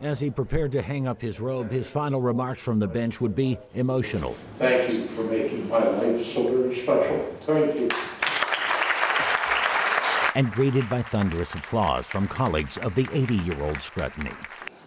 As he prepared to hang up his robe, his final remarks from the bench would be emotional. Thank you for making my life so very special. Thank you. And greeted by thunderous applause from colleagues of the 80-year-old Skretny.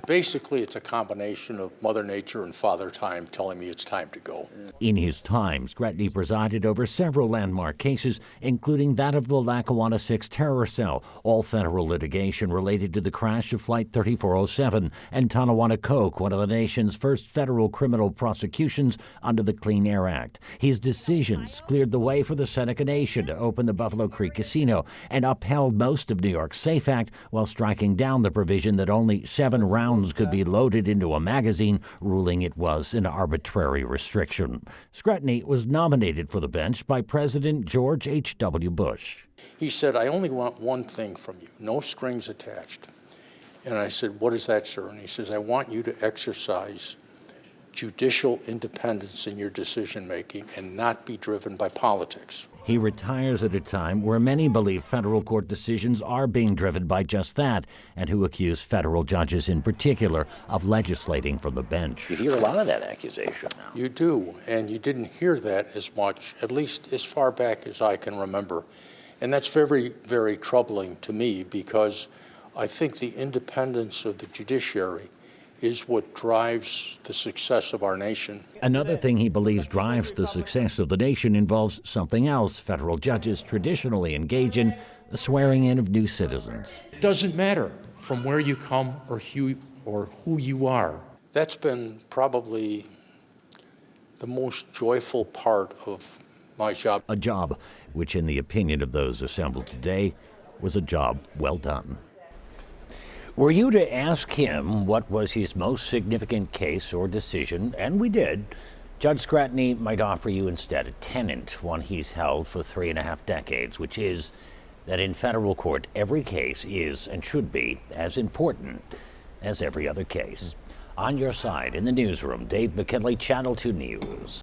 Basically, it's a combination of Mother Nature and Father Time telling me it's time to go. In his time, Skretny presided over several landmark cases, including that of the Lackawanna 6 terror cell, all federal litigation related to the crash of Flight 3407, and Tonawanda Coke, one of the nation's first federal criminal prosecutions under the Clean Air Act. His decisions cleared the way for the Seneca Nation to open the Buffalo Creek Casino and upheld most of New York's SAFE Act while striking down the provision that only 7 rounds could be loaded into a magazine, ruling it was an arbitrary restriction. Skretny was nominated for the bench by President George H.W. Bush. He said, I only want one thing from you, no strings attached. And I said, what is that, sir? And he says, I want you to exercise judicial independence in your decision-making and not be driven by politics. He retires at a time where many believe federal court decisions are being driven by just that, and who accuse federal judges in particular of legislating from the bench. You hear a lot of that accusation now. You do, and you didn't hear that as much, at least as far back as I can remember. And that's very, very troubling to me because I think the independence of the judiciary is what drives the success of our nation. Another thing he believes drives the success of the nation involves something else federal judges traditionally engage in, the swearing in of new citizens. It doesn't matter from where you come or who you are. That's been probably the most joyful part of my job. A job which, in the opinion of those assembled today, was a job well done. Were you to ask him what was his most significant case or decision, and we did, Judge Skretny might offer you instead a tenet, one he's held for 3.5 decades, which is that in federal court, every case is and should be as important as every other case. On your side in the newsroom, Dave McKinley, Channel 2 News.